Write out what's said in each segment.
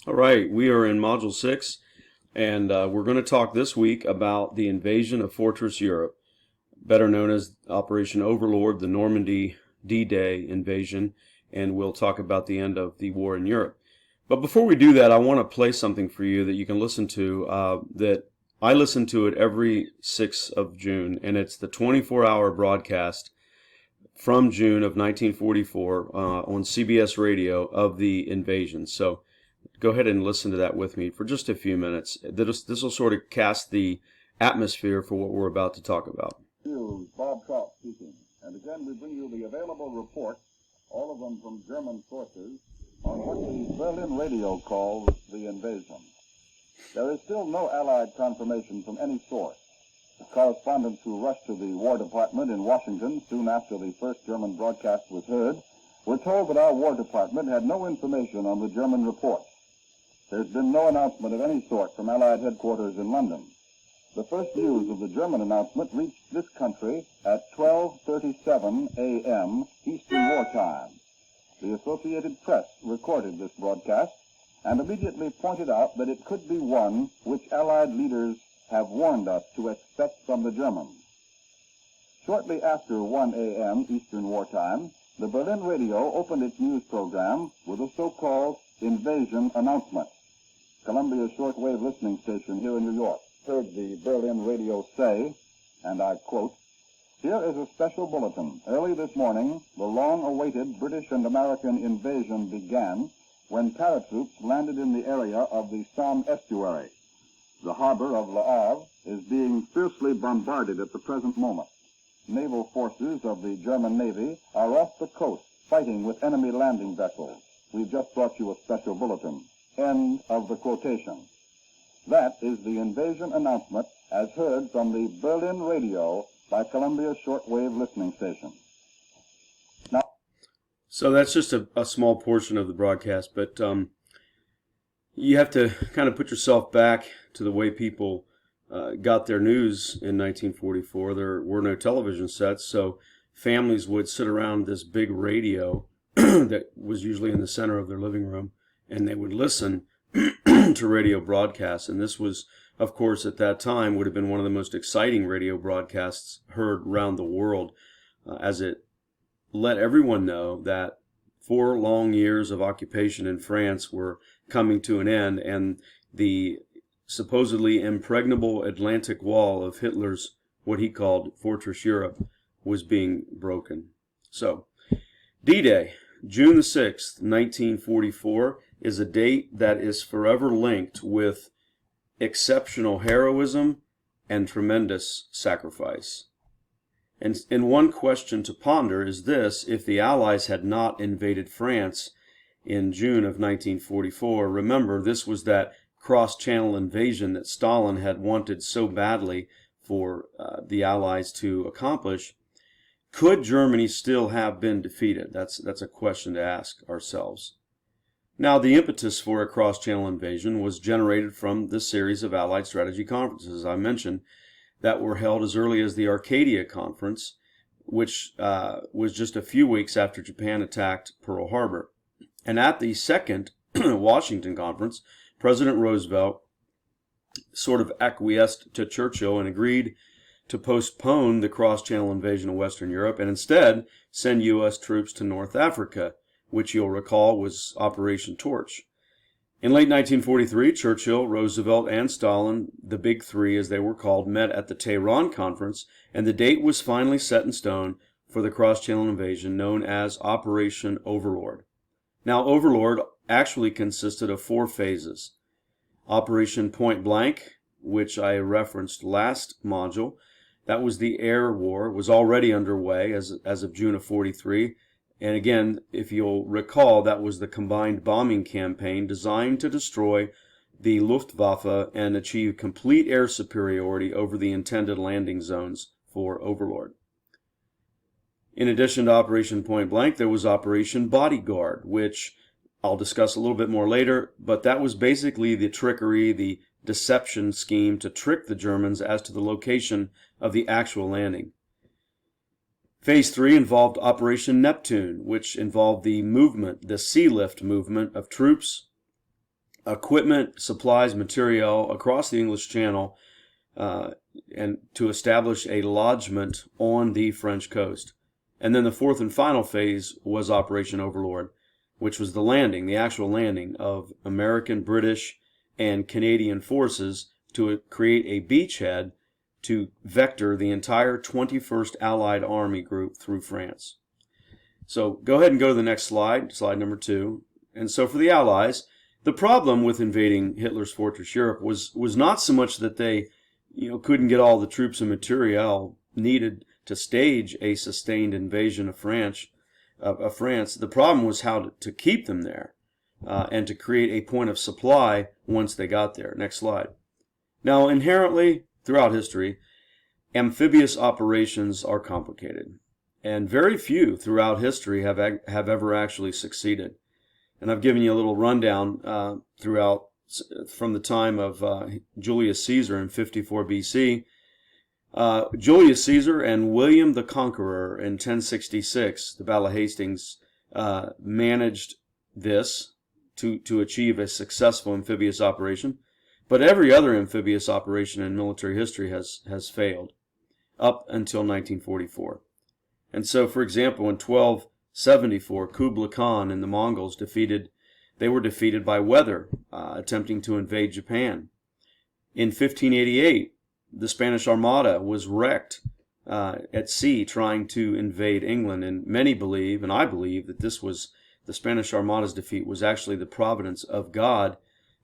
All right, we are in Module 6, and we're going to talk this week about the invasion of Fortress Europe, better known as Operation Overlord, the Normandy D-Day invasion, and we'll talk about the end of the war in Europe. But before we do that, I want to play something for you that you can listen to, that I listen to it every 6th of June, and it's the 24-hour broadcast from June of 1944 on CBS Radio of the invasion. So go ahead and listen to that with me for just a few minutes. This will sort of cast the atmosphere for what we're about to talk about. Bob Trout speaking. And again, we bring you the available reports, all of them from German sources, on what the Berlin radio calls the invasion. There is still no Allied confirmation from any source. The correspondents who rushed to the War Department in Washington soon after the first German broadcast was heard were told that our War Department had no information on the German reports. There's been no announcement of any sort from Allied headquarters in London. The first news of the German announcement reached this country at 12:37 a.m. Eastern War Time. The Associated Press recorded this broadcast and immediately pointed out that it could be one which Allied leaders have warned us to expect from the Germans. Shortly after 1 a.m. Eastern War Time, the Berlin radio opened its news program with a so-called invasion announcement. Columbia shortwave listening station here in New York heard the Berlin radio say, and I quote, "Here is a special bulletin. Early this morning, the long-awaited British and American invasion began when paratroops landed in the area of the Somme estuary. The harbor of Le Havre is being fiercely bombarded at the present moment. Naval forces of the German Navy are off the coast fighting with enemy landing vessels. We've just brought you a special bulletin." End of the quotation. That is the invasion announcement as heard from the Berlin radio by Columbia shortwave listening station. Now, so that's just a small portion of the broadcast, but you have to kind of put yourself back to the way people got their news in 1944. There were no television sets, so families would sit around this big radio that was usually in the center of their living room, and they would listen to radio broadcasts. And this was, of course, at that time would have been one of the most exciting radio broadcasts heard around the world, as it let everyone know that 4 long years of occupation in France were coming to an end, and the supposedly impregnable Atlantic wall of Hitler's, what he called Fortress Europe, was being broken. So, D-Day, June the 6th, 1944, is a date that is forever linked with exceptional heroism and tremendous sacrifice. And one question to ponder is this: if the Allies had not invaded France in June of 1944, remember, this was that cross-channel invasion that Stalin had wanted so badly for the Allies to accomplish. Could Germany still have been defeated? That's a question to ask ourselves. Now, the impetus for a cross-channel invasion was generated from this series of Allied strategy conferences I mentioned that were held as early as the Arcadia Conference, which was just a few weeks after Japan attacked Pearl Harbor. And at the second Washington Conference, President Roosevelt sort of acquiesced to Churchill and agreed to postpone the cross-channel invasion of Western Europe and instead send U.S. troops to North Africa, which you'll recall was Operation Torch. In late 1943, Churchill, Roosevelt, and Stalin, the Big Three as they were called, met at the Tehran Conference, and the date was finally set in stone for the cross-channel invasion known as Operation Overlord. Now, Overlord actually consisted of 4 phases. Operation Point Blank, which I referenced last module, that was the air war, was already underway as of June of 43. And again, if you'll recall, that was the combined bombing campaign designed to destroy the Luftwaffe and achieve complete air superiority over the intended landing zones for Overlord. In addition to Operation Point Blank, there was Operation Bodyguard, which I'll discuss a little bit more later, but that was basically the trickery, the deception scheme to trick the Germans as to the location of the actual landing. Phase 3 involved Operation Neptune, which involved the movement, the sea lift movement of troops equipment, supplies, material across the English Channel, and to establish a lodgment on the French coast. And then the fourth and final phase was Operation Overlord, which was the actual landing of American, British, and Canadian forces to create a beachhead to vector the entire 21st Allied Army group through France. So go ahead and go to the next slide, slide number 2. And so for the Allies, the problem with invading Hitler's Fortress Europe was not so much that they couldn't get all the troops and materiel needed to stage a sustained invasion of France. The problem was how to keep them there and to create a point of supply once they got there. Next slide. Now, inherently, throughout history, amphibious operations are complicated, and very few throughout history have ever actually succeeded. And I've given you a little rundown throughout from the time of Julius Caesar in 54 BC. Julius Caesar and William the Conqueror in 1066, the Battle of Hastings, managed this to achieve a successful amphibious operation. But every other amphibious operation in military history has failed up until 1944. And so, for example, in 1274, Kublai Khan and the Mongols were defeated by weather, attempting to invade Japan. In 1588, the Spanish Armada was wrecked at sea trying to invade England, and many believe, and I believe, that the Spanish Armada's defeat was actually the providence of God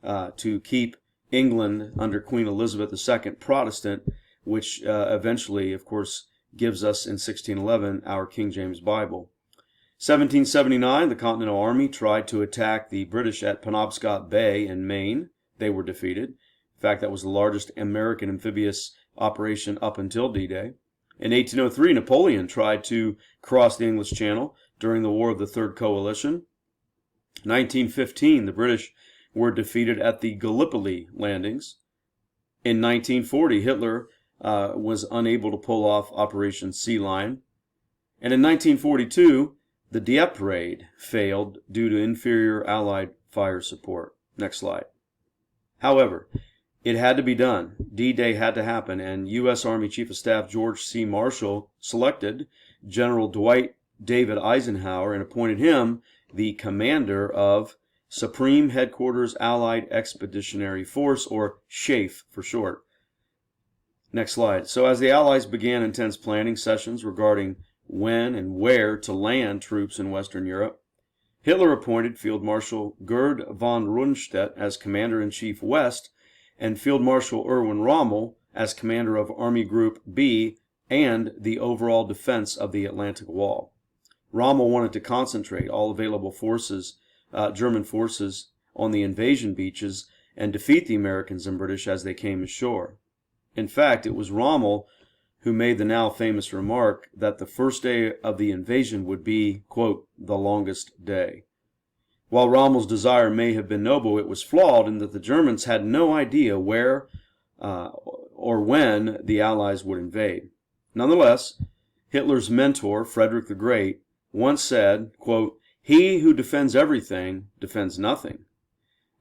to keep England under Queen Elizabeth II Protestant, which eventually, of course, gives us in 1611 our King James Bible. 1779, the Continental Army tried to attack the British at Penobscot Bay in Maine. They were defeated. In fact, that was the largest American amphibious operation up until D-Day. In 1803, Napoleon tried to cross the English Channel during the War of the Third Coalition. 1915, the British were defeated at the Gallipoli landings. In 1940, Hitler was unable to pull off Operation Sea Lion. And in 1942, the Dieppe raid failed due to inferior Allied fire support. Next slide. However, it had to be done. D-Day had to happen, and U.S. Army Chief of Staff George C. Marshall selected General Dwight David Eisenhower and appointed him the commander of Supreme Headquarters Allied Expeditionary Force, or SHAEF for short. Next slide. So as the Allies began intense planning sessions regarding when and where to land troops in Western Europe, Hitler appointed Field Marshal Gerd von Rundstedt as Commander-in-Chief West and Field Marshal Erwin Rommel as commander of Army Group B and the overall defense of the Atlantic Wall. Rommel wanted to concentrate all available forces, German forces, on the invasion beaches and defeat the Americans and British as they came ashore. In fact, it was Rommel who made the now famous remark that the first day of the invasion would be, quote, the longest day. While Rommel's desire may have been noble, it was flawed in that the Germans had no idea where or when the Allies would invade. Nonetheless, Hitler's mentor, Frederick the Great, once said, quote, "He who defends everything defends nothing."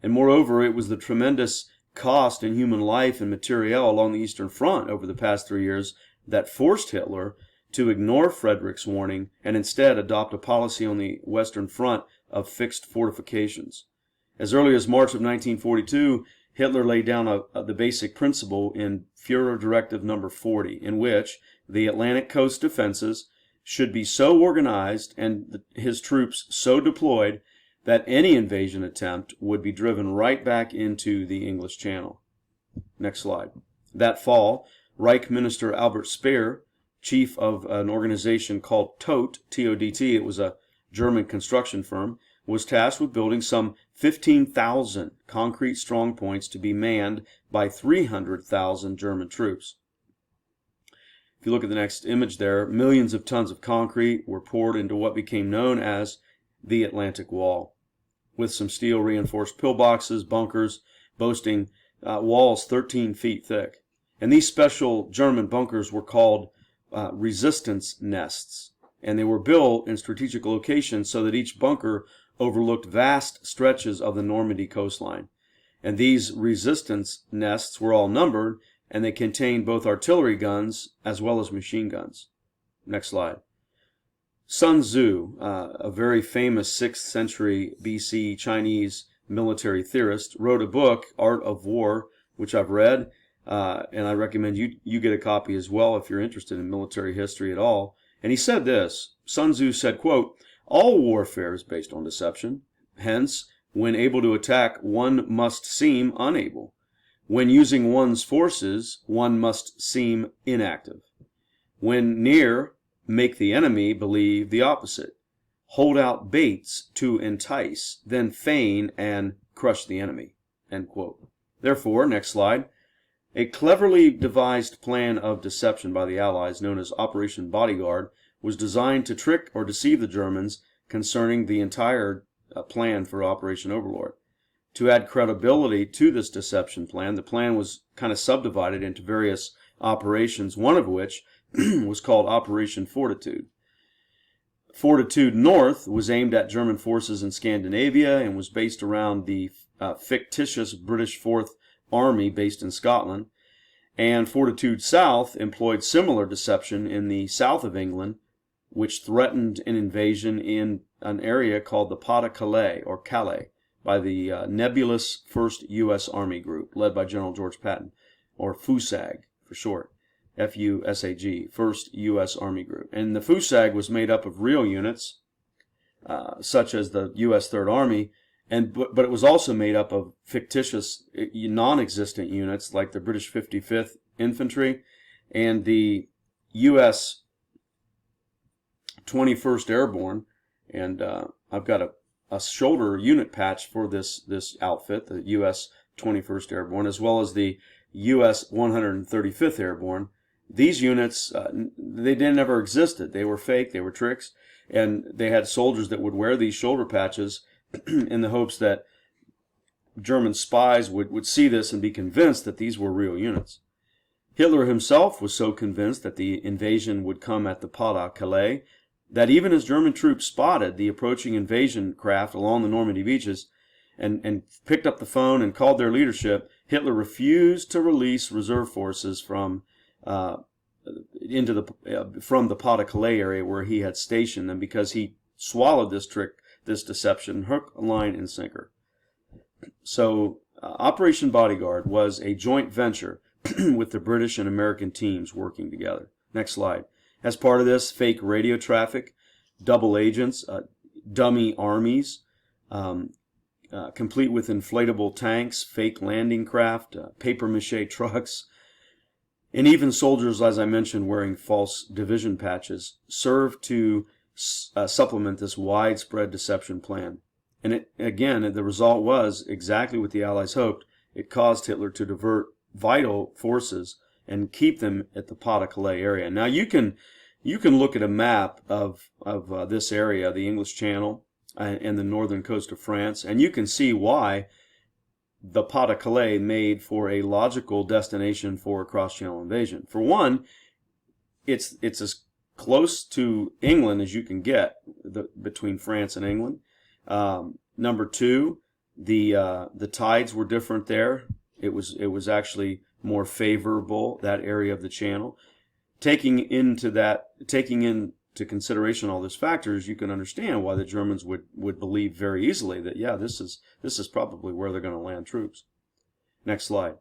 And moreover, it was the tremendous cost in human life and materiel along the Eastern Front over the past 3 years that forced Hitler to ignore Frederick's warning and instead adopt a policy on the Western Front of fixed fortifications. As early as March of 1942, Hitler laid down the basic principle in Führer Directive No. 40, in which the Atlantic coast defenses should be so organized and his troops so deployed that any invasion attempt would be driven right back into the English Channel. Next slide. That fall, Reich Minister Albert Speer, chief of an organization called TOT, T-O-D-T, it was a German construction firm, was tasked with building some 15,000 concrete strong points to be manned by 300,000 German troops. If you look at the next image there, millions of tons of concrete were poured into what became known as the Atlantic Wall, with some steel reinforced pillboxes, bunkers, boasting walls 13 feet thick. And these special German bunkers were called resistance nests, and they were built in strategic locations so that each bunker overlooked vast stretches of the Normandy coastline. And these resistance nests were all numbered, and they contained both artillery guns as well as machine guns. Next slide. Sun Tzu, a very famous 6th century BC Chinese military theorist, wrote a book, Art of War, which I've read, and I recommend you get a copy as well if you're interested in military history at all. And he said this, Sun Tzu said, quote, "All warfare is based on deception. Hence, when able to attack, one must seem unable. When using one's forces, one must seem inactive. When near, make the enemy believe the opposite. Hold out baits to entice, then feign and crush the enemy." End quote. Therefore, next slide, a cleverly devised plan of deception by the Allies known as Operation Bodyguard was designed to trick or deceive the Germans concerning the entire plan for Operation Overlord. To add credibility to this deception plan, the plan was kind of subdivided into various operations, one of which was called Operation Fortitude. Fortitude North was aimed at German forces in Scandinavia and was based around the fictitious British Fourth Army based in Scotland. And Fortitude South employed similar deception in the south of England, which threatened an invasion in an area called the Pas-de-Calais, or Calais, by the nebulous 1st U.S. Army Group, led by General George Patton, or FUSAG for short. FUSAG, 1st U.S. Army Group. And the FUSAG was made up of real units, such as the U.S. Third Army, but it was also made up of fictitious, non-existent units like the British 55th Infantry and the U.S. 21st Airborne. And I've got a shoulder unit patch for this outfit, the U.S. 21st Airborne, as well as the U.S. 135th Airborne. These units, they never existed. They were fake, they were tricks, and they had soldiers that would wear these shoulder patches in the hopes that German spies would see this and be convinced that these were real units. Hitler himself was so convinced that the invasion would come at the Pas-de-Calais that even as German troops spotted the approaching invasion craft along the Normandy beaches and picked up the phone and called their leadership, Hitler refused to release reserve forces from the Pas-de-Calais area where he had stationed them, because he swallowed this trick, this deception, hook, line, and sinker. So Operation Bodyguard was a joint venture with the British and American teams working together. Next slide. As part of this, fake radio traffic, double agents, dummy armies, complete with inflatable tanks, fake landing craft, papier-mâché trucks, and even soldiers, as I mentioned, wearing false division patches, served to supplement this widespread deception plan. And again, the result was exactly what the Allies hoped. It caused Hitler to divert vital forces and keep them at the Pas-de-Calais area. Now you can look at a map of this area, the English Channel and the northern coast of France, and you can see why the Pas-de-Calais made for a logical destination for a cross-channel invasion. For one, it's as close to England as you can get between France and England. Number two, the tides were different there. It was actually more favorable, that area of the channel. Taking into consideration all these factors, you can understand why the Germans would believe very easily that, yeah, this is probably where they're going to land troops. Next slide.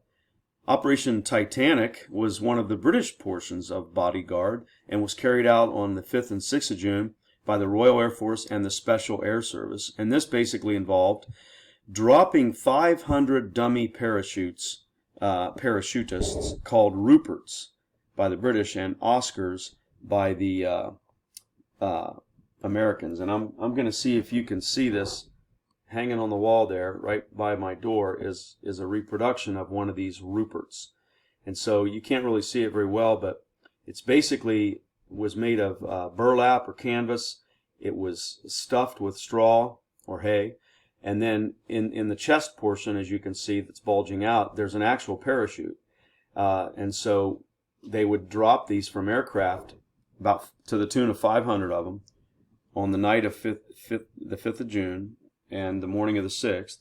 Operation Titanic was one of the British portions of Bodyguard and was carried out on the 5th and 6th of June by the Royal Air Force and the Special Air Service. And this basically involved dropping 500 dummy parachutists called Ruperts by the British and Oscars by the Americans. And I'm going to see if you can see this hanging on the wall there right by my door is a reproduction of one of these Ruperts. And so you can't really see it very well, but it's basically was made of burlap or canvas. It was stuffed with straw or hay. And then in the chest portion, as you can see, that's bulging out, there's an actual parachute. And so they would drop these from aircraft about to the tune of 500 of them on the night of the 5th of June and the morning of the 6th.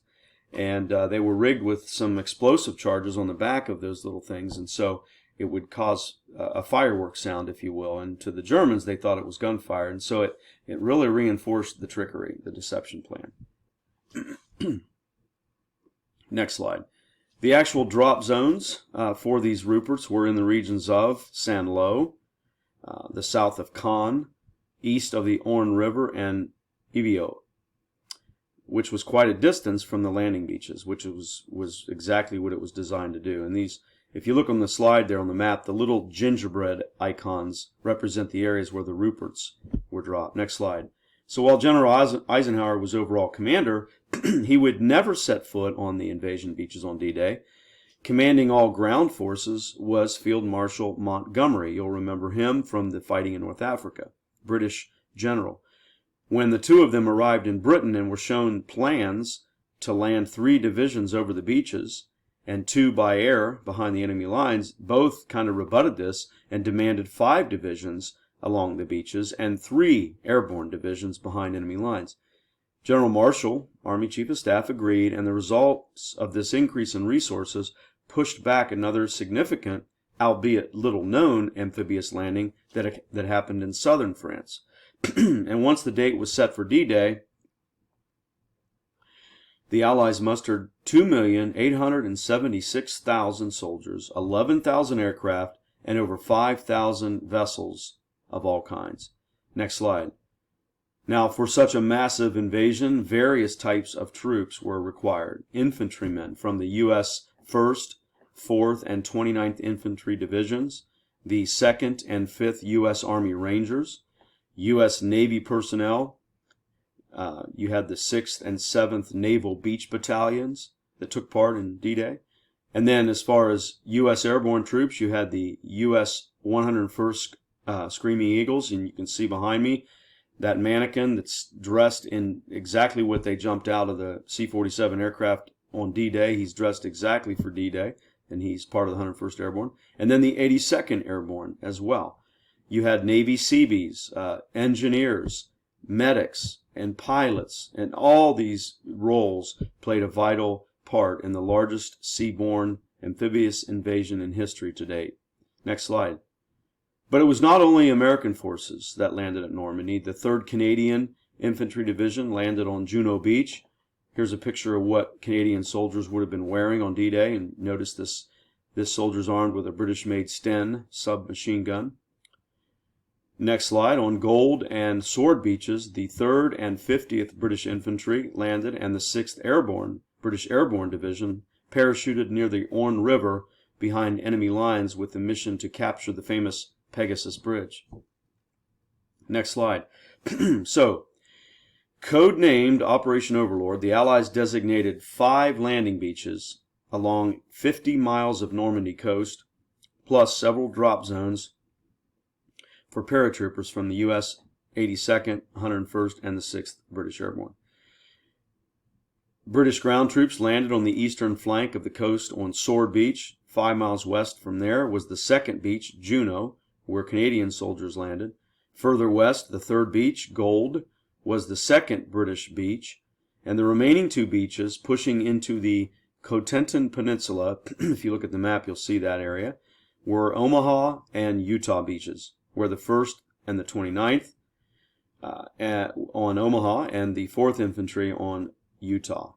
and they were rigged with some explosive charges on the back of those little things, and so it would cause a firework sound, if you will. And to the Germans, they thought it was gunfire, and so it really reinforced the trickery, the deception plan. Next slide. The actual drop zones for these Ruperts were in the regions of Saint-Lô, the south of Caen, east of the Orne River, and Evian, which was quite a distance from the landing beaches, which was exactly what it was designed to do. And these, if you look on the slide there on the map, the little gingerbread icons represent the areas where the Ruperts were dropped. Next slide. So while General Eisenhower was overall commander, he would never set foot on the invasion beaches on D-Day. Commanding all ground forces was Field Marshal Montgomery. You'll remember him from the fighting in North Africa, British general. When the two of them arrived in Britain and were shown plans to land 3 divisions over the beaches and 2 by air behind the enemy lines, both kind of rebutted this and demanded 5 divisions along the beaches and 3 airborne divisions behind enemy lines. General Marshall, Army Chief of Staff, agreed, and the results of this increase in resources pushed back another significant, albeit little-known, amphibious landing that happened in southern France. And once the date was set for D-Day, the Allies mustered 2,876,000 soldiers, 11,000 aircraft, and over 5,000 vessels of all kinds. Next slide. Now, for such a massive invasion, various types of troops were required. Infantrymen from the U.S. 1st, 4th, and 29th Infantry Divisions, the 2nd and 5th U.S. Army Rangers, U.S. Navy personnel. You had the 6th and 7th Naval Beach Battalions that took part in D-Day. And then as far as U.S. airborne troops, you had the U.S. 101st Screaming Eagles, and you can see behind me that mannequin that's dressed in exactly what they jumped out of the C-47 aircraft on D-Day. He's dressed exactly for D-Day, and he's part of the 101st Airborne. And then the 82nd Airborne as well. You had Navy Seabees, engineers, medics, and pilots, and all these roles played a vital part in the largest seaborne amphibious invasion in history to date. Next slide. But it was not only American forces that landed at Normandy. The 3rd Canadian Infantry Division landed on Juno Beach. Here's a picture of what Canadian soldiers would have been wearing on D-Day, and notice this soldier's armed with a British-made Sten submachine gun. Next slide. On Gold and Sword Beaches, the 3rd and 50th British Infantry landed, and the 6th Airborne, British Airborne Division, parachuted near the Orne River behind enemy lines with the mission to capture the famous Pegasus Bridge. Next slide. So, code-named Operation Overlord, the Allies designated 5 landing beaches along 50 miles of Normandy coast, plus several drop zones for paratroopers from the U.S. 82nd, 101st, and the 6th British Airborne. British ground troops landed on the eastern flank of the coast on Sword Beach. 5 miles west from there was the 2nd beach, Juno, where Canadian soldiers landed. Further west, the 3rd beach, Gold, was the 2nd British beach, and the remaining 2 beaches pushing into the Cotentin Peninsula, if you look at the map you'll see that area, were Omaha and Utah beaches, where the 1st and the 29th on Omaha and the 4th Infantry on Utah.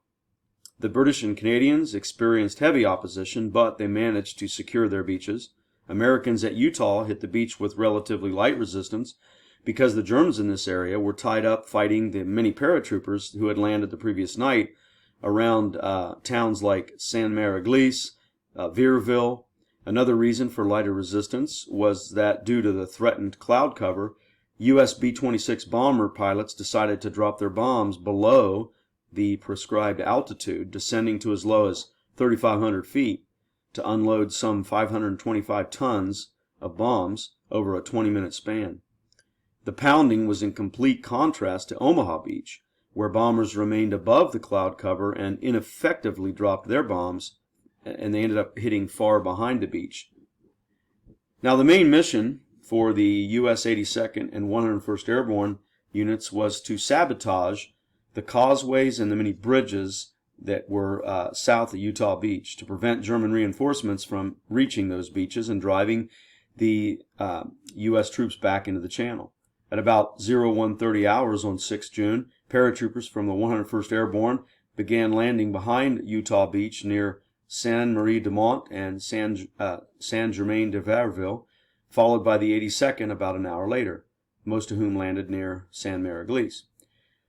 The British and Canadians experienced heavy opposition, but they managed to secure their beaches. Americans at Utah hit the beach with relatively light resistance because the Germans in this area were tied up fighting the many paratroopers who had landed the previous night around towns like Saint-Mère-Église, Vierville. Another reason for lighter resistance was that due to the threatened cloud cover, U.S. B-26 bomber pilots decided to drop their bombs below the prescribed altitude, descending to as low as 3,500 feet to unload some 525 tons of bombs over a 20-minute span. The pounding was in complete contrast to Omaha Beach, where bombers remained above the cloud cover and ineffectively dropped their bombs, and they ended up hitting far behind the beach. Now, the main mission for the U.S. 82nd and 101st Airborne units was to sabotage the causeways and the many bridges that were south of Utah Beach to prevent German reinforcements from reaching those beaches and driving the U.S. troops back into the channel. At about 0130 hours on 6 June, paratroopers from the 101st Airborne began landing behind Utah Beach near Sainte-Marie-de-Mont and Saint-Germain-de-Verville, followed by the 82nd about an hour later, most of whom landed near Saint-Mère-Église.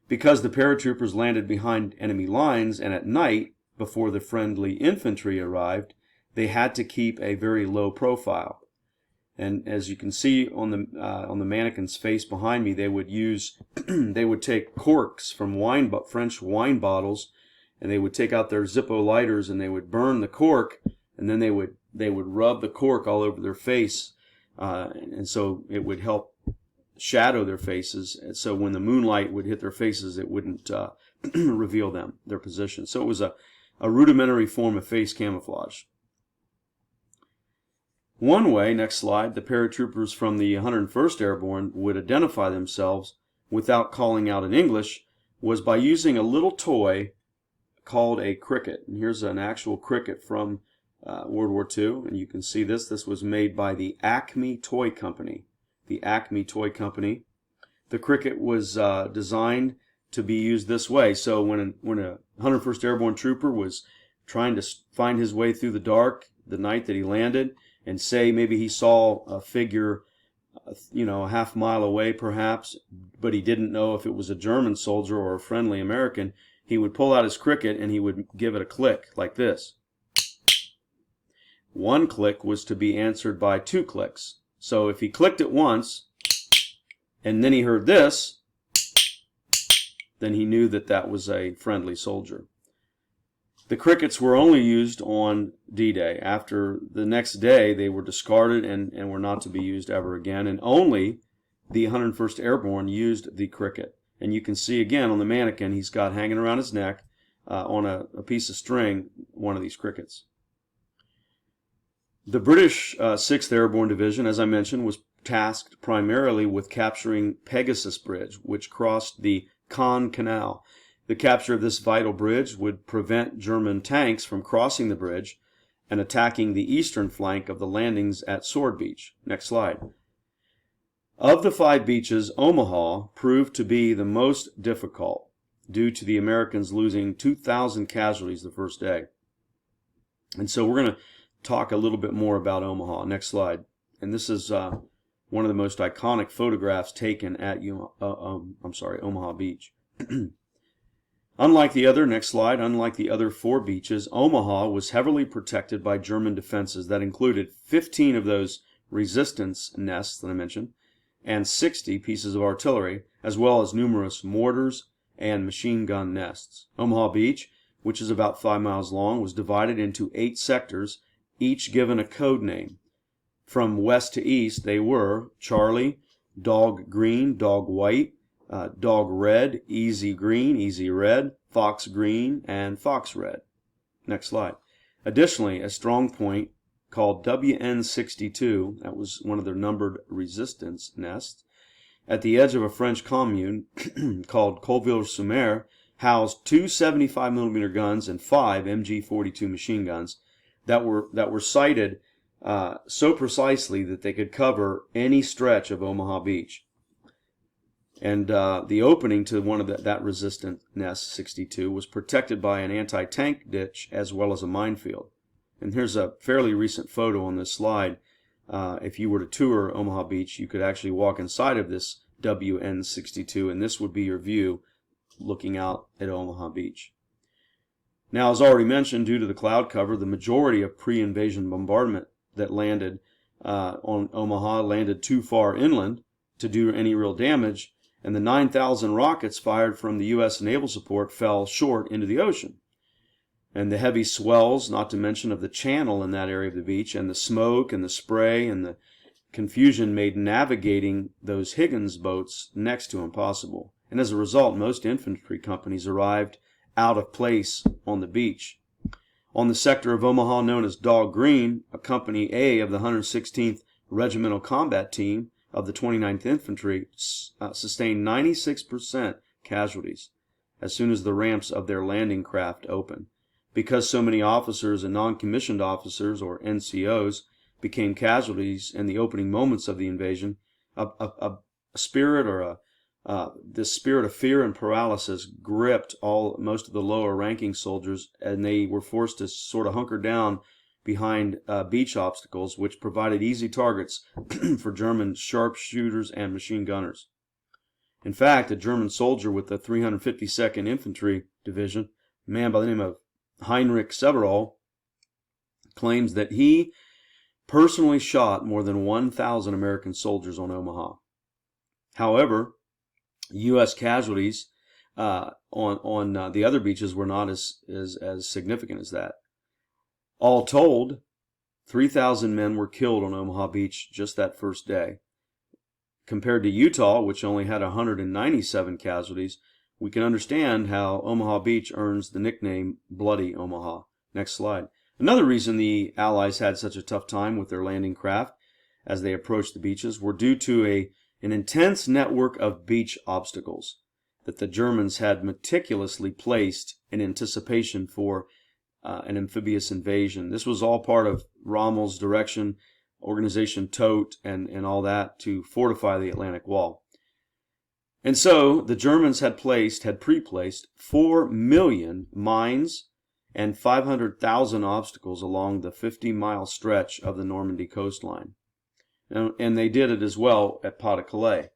Because the paratroopers landed behind enemy lines and at night, before the friendly infantry arrived, they had to keep a very low profile. And as you can see on the mannequin's face behind me, they would use they would take corks from French wine bottles, and they would take out their Zippo lighters and they would burn the cork, and then they would rub the cork all over their face, and so it would help shadow their faces. And so when the moonlight would hit their faces, it wouldn't reveal their position. So it was a rudimentary form of face camouflage. One way, next slide, the paratroopers from the 101st Airborne would identify themselves without calling out in English was by using a little toy called a cricket. And here's an actual cricket from World War II, and you can see this. This was made by the Acme Toy Company. The Acme Toy Company. The cricket was designed to be used this way. So when a 101st Airborne trooper was trying to find his way through the dark the night that he landed, and say maybe he saw a figure, a half mile away perhaps, but he didn't know if it was a German soldier or a friendly American, he would pull out his cricket and he would give it a click like this. One click was to be answered by 2 clicks. So if he clicked it once and then he heard this, then he knew that that was a friendly soldier. The crickets were only used on D-Day. After the next day, they were discarded and were not to be used ever again. And only the 101st Airborne used the cricket. And you can see again on the mannequin, he's got hanging around his neck on a piece of string, one of these crickets. The British 6th Airborne Division, as I mentioned, was tasked primarily with capturing Pegasus Bridge, which crossed the Caen Canal. The capture of this vital bridge would prevent German tanks from crossing the bridge and attacking the eastern flank of the landings at Sword Beach. Next slide. Of the 5 beaches, Omaha proved to be the most difficult due to the Americans losing 2,000 casualties the first day. And so we're going to talk a little bit more about Omaha. Next slide. And this is one of the most iconic photographs taken at Omaha Beach. Unlike the other 4 beaches, Omaha was heavily protected by German defenses that included 15 of those resistance nests that I mentioned, and 60 pieces of artillery, as well as numerous mortars and machine gun nests. Omaha Beach, which is about 5 miles long, was divided into 8 sectors, each given a code name. From west to east, they were Charlie, Dog Green, Dog White, Dog Red, Easy Green, Easy Red, Fox Green, and Fox Red. Next slide. Additionally, a strong point called WN62, that was one of their numbered resistance nests, at the edge of a French commune called Colville-sur-Mer, housed 2 75mm guns and 5 MG42 machine guns that were sighted so precisely that they could cover any stretch of Omaha Beach. And the opening to one of that resistant nest, 62, was protected by an anti-tank ditch as well as a minefield. And here's a fairly recent photo on this slide. If you were to tour Omaha Beach, you could actually walk inside of this WN62, and this would be your view looking out at Omaha Beach. Now, as already mentioned, due to the cloud cover, the majority of pre-invasion bombardment that landed on Omaha landed too far inland to do any real damage, and the 9,000 rockets fired from the U.S. naval support fell short into the ocean. And the heavy swells, not to mention of the channel in that area of the beach, and the smoke and the spray and the confusion made navigating those Higgins boats next to impossible. And as a result, most infantry companies arrived out of place on the beach. On the sector of Omaha known as Dog Green, a Company A of the 116th Regimental Combat Team of the 29th Infantry sustained 96% casualties. as soon as the ramps of their landing craft opened. Because so many officers and non-commissioned officers, or NCOs, became casualties in the opening moments of the invasion, this spirit of fear and paralysis gripped most of the lower ranking soldiers, and they were forced to sort of hunker down behind beach obstacles, which provided easy targets for German sharpshooters and machine gunners. In fact, a German soldier with the 352nd Infantry Division, a man by the name of Heinrich Severall, claims that he personally shot more than 1,000 American soldiers on Omaha. However, U.S. casualties on the other beaches were not as significant as that. All told, 3,000 men were killed on Omaha Beach just that first day. Compared to Utah, which only had 197 casualties, we can understand how Omaha Beach earns the nickname Bloody Omaha. Next slide. Another reason the Allies had such a tough time with their landing craft as they approached the beaches were due to an intense network of beach obstacles that the Germans had meticulously placed in anticipation for an amphibious invasion. This was all part of Rommel's direction, Organization Todt, and all that to fortify the Atlantic Wall. And so the Germans had pre-placed 4 million mines and 500,000 obstacles along the 50-mile stretch of the Normandy coastline. And they did it as well at Pas-de-Calais.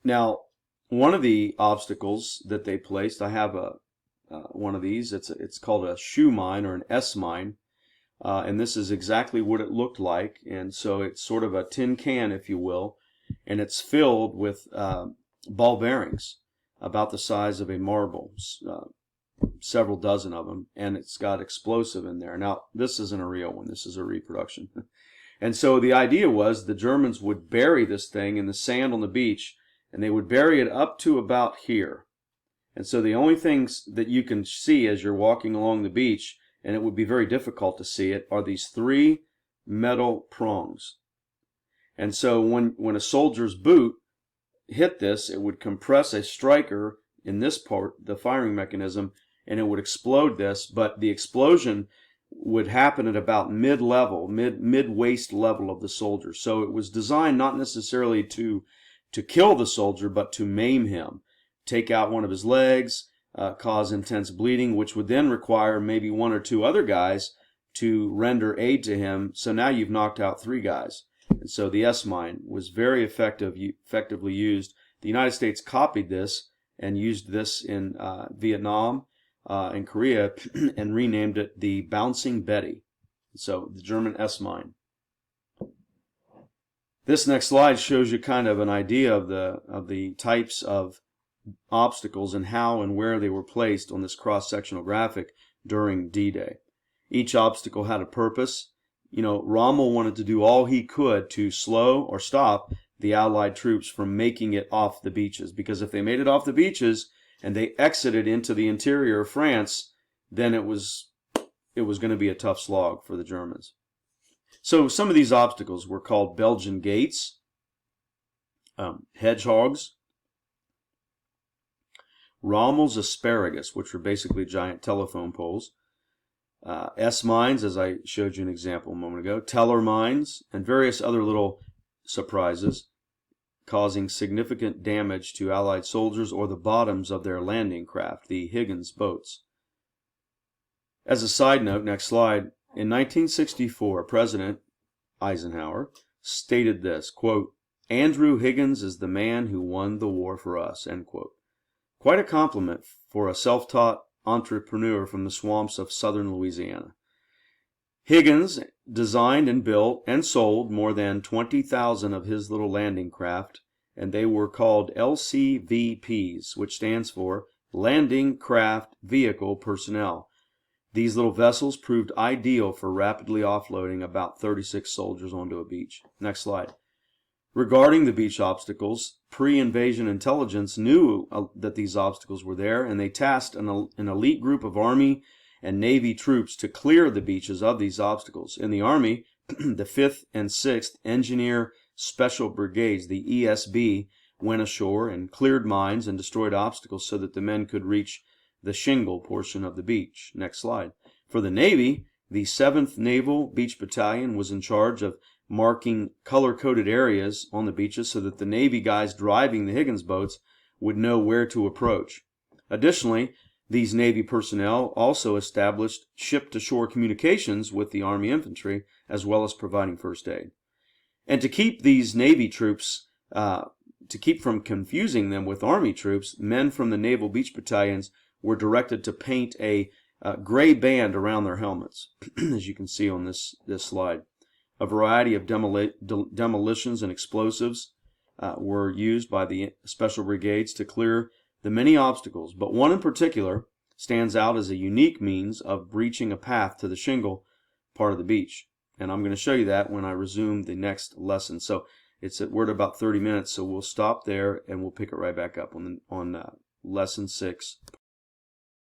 Now, one of the obstacles that they placed, I have one of these. It's called a shoe mine or an S mine, and this is exactly what it looked like. And so it's sort of a tin can, if you will, and it's filled with ball bearings about the size of a marble, several dozen of them, and it's got explosive in there. Now, this isn't a real one. This is a reproduction. And so the idea was the Germans would bury this thing in the sand on the beach, and they would bury it up to about here. And so the only things that you can see as you're walking along the beach, and it would be very difficult to see it, are these 3 metal prongs. And so when a soldier's boot hit this, it would compress a striker in this part, the firing mechanism, and it would explode this, but the explosion would happen at about mid-level, mid-waist level of the soldier. So it was designed not necessarily to kill the soldier, but to maim him, take out one of his legs, cause intense bleeding, which would then require maybe 1 or 2 other guys to render aid to him. So now you've knocked out 3 guys. And so the S-mine was very effectively used. The United States copied this and used this in Vietnam and Korea and renamed it the Bouncing Betty. So the German S-mine. This next slide shows you kind of an idea of the types of obstacles and how and where they were placed on this cross-sectional graphic during D-Day. Each obstacle had a purpose. You know, Rommel wanted to do all he could to slow or stop the Allied troops from making it off the beaches, because if they made it off the beaches and they exited into the interior of France, then it was going to be a tough slog for the Germans. So some of these obstacles were called Belgian gates, hedgehogs, Rommel's asparagus, which were basically giant telephone poles, S-mines, as I showed you an example a moment ago, Teller mines, and various other little surprises causing significant damage to Allied soldiers or the bottoms of their landing craft, the Higgins boats. As a side note, next slide, in 1964, President Eisenhower stated this, quote, "Andrew Higgins is the man who won the war for us," end quote. Quite a compliment for a self-taught entrepreneur from the swamps of southern Louisiana. Higgins designed and built and sold more than 20,000 of his little landing craft, and they were called LCVPs, which stands for Landing Craft Vehicle Personnel. These little vessels proved ideal for rapidly offloading about 36 soldiers onto a beach. Next slide. Regarding the beach obstacles, pre-invasion intelligence knew that these obstacles were there, and they tasked an elite group of Army and Navy troops to clear the beaches of these obstacles. In the Army, the 5th and 6th Engineer Special Brigades, the ESB, went ashore and cleared mines and destroyed obstacles so that the men could reach the shingle portion of the beach. Next slide. For the Navy, the 7th Naval Beach Battalion was in charge of marking color-coded areas on the beaches so that the Navy guys driving the Higgins boats would know where to approach. Additionally, these Navy personnel also established ship-to-shore communications with the Army infantry, as well as providing first aid. And to keep these Navy troops, to keep from confusing them with Army troops, men from the Naval Beach Battalions were directed to paint a gray band around their helmets, as you can see on this slide. A variety of demolitions and explosives were used by the special brigades to clear the many obstacles, but one in particular stands out as a unique means of breaching a path to the shingle part of the beach. And I'm going to show you that when I resume the next lesson. So we're at about 30 minutes, so we'll stop there and we'll pick it right back up on lesson 6.